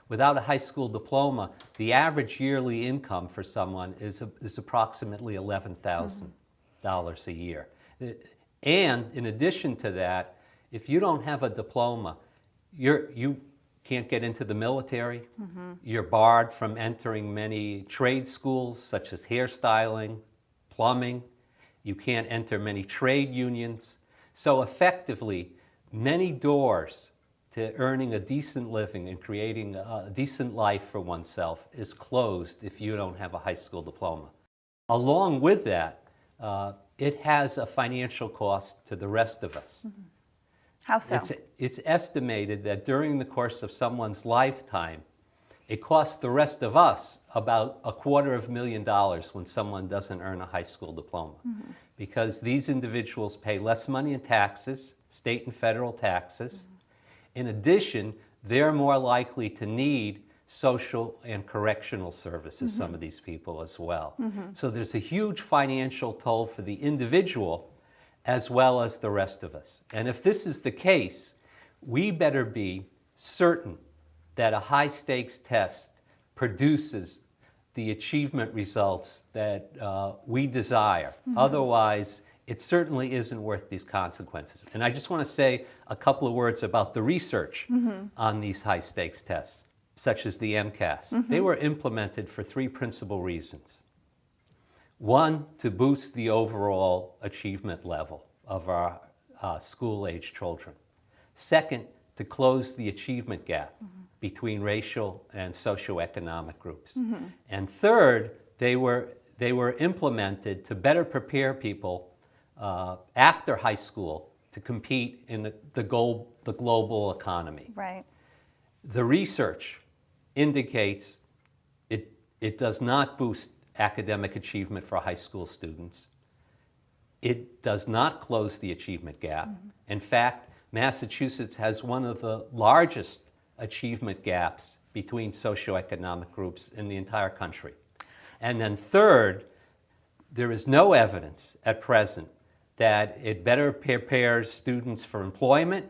without a high school diploma, the average yearly income for someone is approximately $11,000 a year. And in addition to that, if you don't have a diploma, you can't get into the military. You're barred from entering many trade schools such as hairstyling, plumbing. You can't enter many trade unions. So effectively, many doors to earning a decent living and creating a decent life for oneself is closed if you don't have a high school diploma. Along with that, it has a financial cost to the rest of us. How so? It's estimated that during the course of someone's lifetime, it costs the rest of us about $250,000 when someone doesn't earn a high school diploma. Because these individuals pay less money in taxes, state and federal taxes. In addition, they're more likely to need social and correctional services, some of these people as well. So there's a huge financial toll for the individual as well as the rest of us. And if this is the case, we better be certain that a high-stakes test produces the achievement results that we desire. Otherwise, it certainly isn't worth these consequences. And I just want to say a couple of words about the research on these high-stakes tests, such as the MCAS. They were implemented for three principal reasons. One, to boost the overall achievement level of our school-age children. Second, to close the achievement gap between racial and socioeconomic groups. And third, they were implemented to better prepare people after high school to compete in the global economy. Right. The research indicates it does not boost academic achievement for high school students. It does not close the achievement gap. In fact, Massachusetts has one of the largest achievement gaps between socioeconomic groups in the entire country. And then third, there is no evidence at present that it better prepares students for employment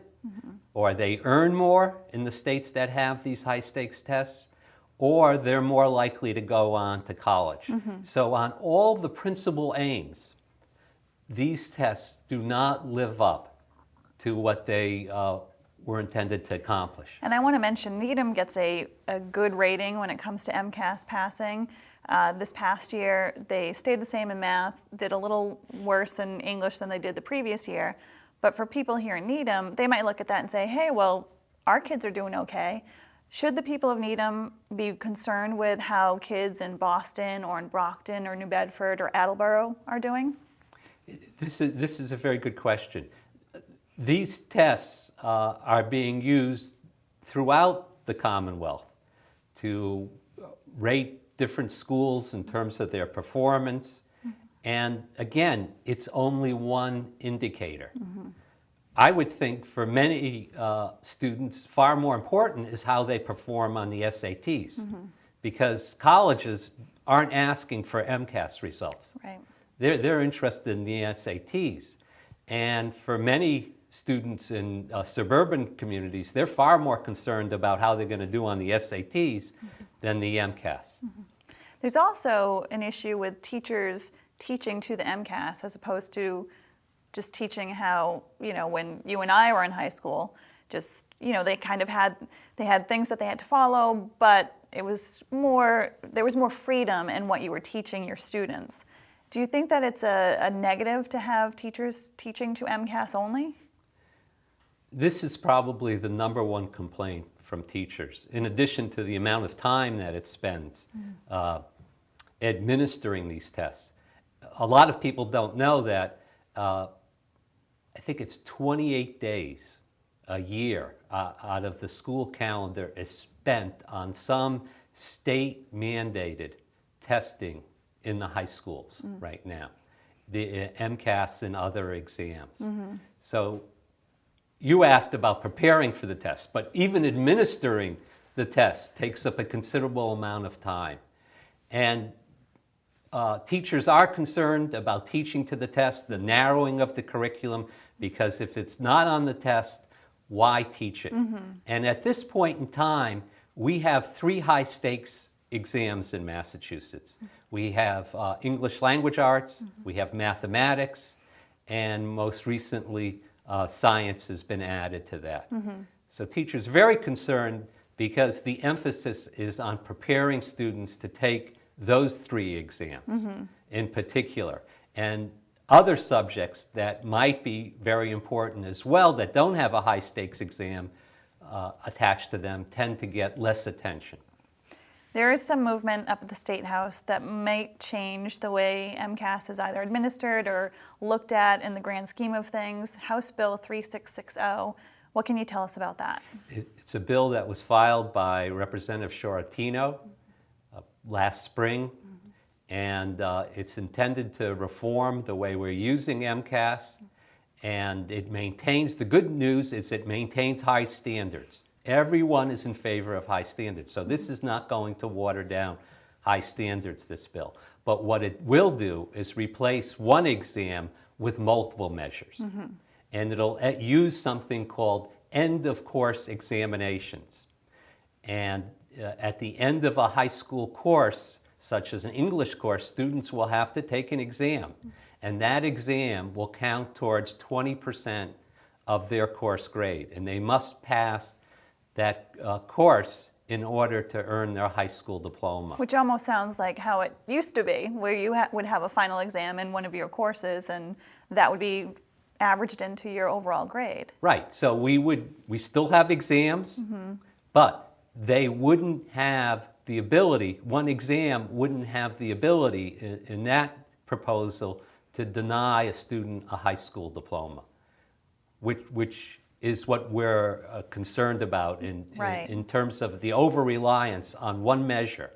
or they earn more in the states that have these high-stakes tests, or they're more likely to go on to college. So on all the principal aims, these tests do not live up to what they were intended to accomplish. And I want to mention Needham gets a good rating when it comes to MCAS passing. This past year, they stayed the same in math, did a little worse in English than they did the previous year. But for people here in Needham, they might look at that and say, hey, well, our kids are doing okay. Should the people of Needham be concerned with how kids in Boston or in Brockton or New Bedford or Attleboro are doing? This is a very good question. These tests are being used throughout the Commonwealth to rate different schools in terms of their performance. And again, it's only one indicator. I would think for many students, far more important is how they perform on the SATs, because colleges aren't asking for MCAS results. Right. They're interested in the SATs. And for many students in suburban communities, they're far more concerned about how they're going to do on the SATs than the MCAS. There's also an issue with teachers teaching to the MCAS as opposed to just teaching how, when you and I were in high school, just, they kind of had things that they had to follow, but there was more freedom in what you were teaching your students. Do you think that it's a negative to have teachers teaching to MCAS only? This is probably the number one complaint from teachers, in addition to the amount of time that it spends administering these tests. A lot of people don't know that I think it's 28 days a year out of the school calendar is spent on some state-mandated testing in the high schools right now, the MCAS and other exams. So you asked about preparing for the test, but even administering the test takes up a considerable amount of time. And teachers are concerned about teaching to the test, the narrowing of the curriculum, because if it's not on the test, why teach it? And at this point in time, we have 3 high-stakes exams in Massachusetts. We have English language arts, we have mathematics, and most recently, science has been added to that. So teachers are very concerned because the emphasis is on preparing students to take those 3 exams in particular. And other subjects that might be very important as well that don't have a high-stakes exam attached to them tend to get less attention. There is some movement up at the State House that might change the way MCAS is either administered or looked at in the grand scheme of things. House Bill 3660. What can you tell us about that? It's a bill that was filed by Representative Sciortino last spring, and it's intended to reform the way we're using MCAS, and it maintains, the good news is it maintains high standards. Everyone is in favor of high standards, so this is not going to water down high standards, this bill. But what it will do is replace one exam with multiple measures. And it'll use something called end-of-course examinations. And at the end of a high school course, such as an English course, students will have to take an exam. And that exam will count towards 20% of their course grade. And they must pass that course in order to earn their high school diploma. Which almost sounds like how it used to be, where you would have a final exam in one of your courses, and that would be averaged into your overall grade. Right. So we still have exams, but they wouldn't have the ability, one exam wouldn't have the ability in that proposal to deny a student a high school diploma, which is what we're concerned about in terms of the over-reliance on one measure.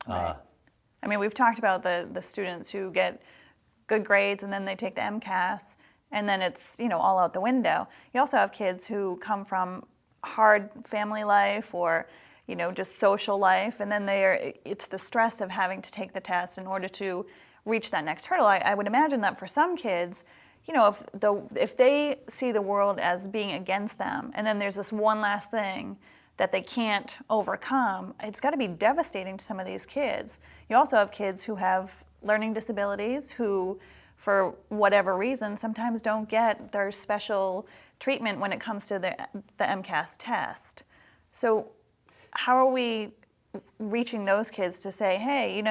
Right. I mean, we've talked about the students who get good grades and then they take the MCAS, and then it's, all out the window. You also have kids who come from hard family life or, just social life, and then it's the stress of having to take the test in order to reach that next hurdle. I would imagine that for some kids, if they see the world as being against them, and then there's this one last thing that they can't overcome, it's got to be devastating to some of these kids. You also have kids who have learning disabilities who, for whatever reason, sometimes don't get their special treatment when it comes to the MCAS test. So how are we reaching those kids to say, hey,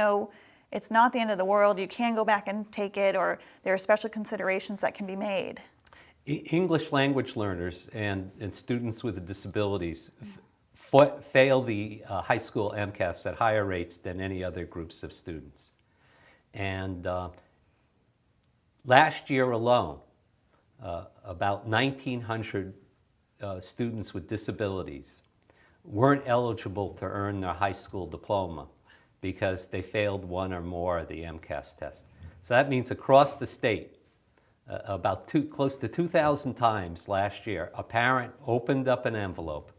it's not the end of the world, you can go back and take it, or there are special considerations that can be made? English language learners and students with disabilities fail the high school MCAS at higher rates than any other groups of students. And last year alone, about 1,900 students with disabilities weren't eligible to earn their high school diploma because they failed one or more of the MCAS test. So that means across the state, close to 2,000 times last year, a parent opened up an envelope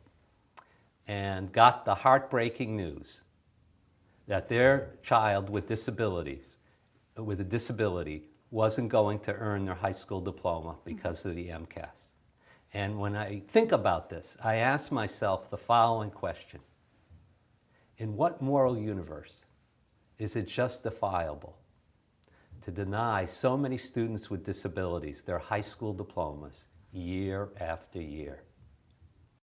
and got the heartbreaking news that their child with a disability wasn't going to earn their high school diploma because of the MCAS. And when I think about this, I ask myself the following question. In what moral universe is it justifiable to deny so many students with disabilities their high school diplomas year after year?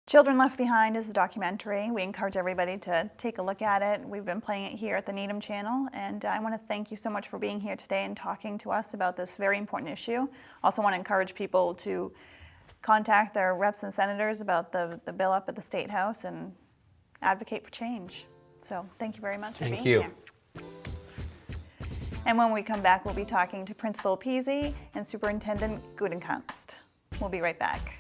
Children Left Behind is a documentary. We encourage everybody to take a look at it. We've been playing it here at the Needham channel, and I want to thank you so much for being here today and talking to us about this very important issue. Also want to encourage people to contact their reps and senators about the bill up at the State House and advocate for change. So thank you very much for being here. And when we come back, we'll be talking to Principal Peasy and Superintendent Gudenkunst. We'll be right back.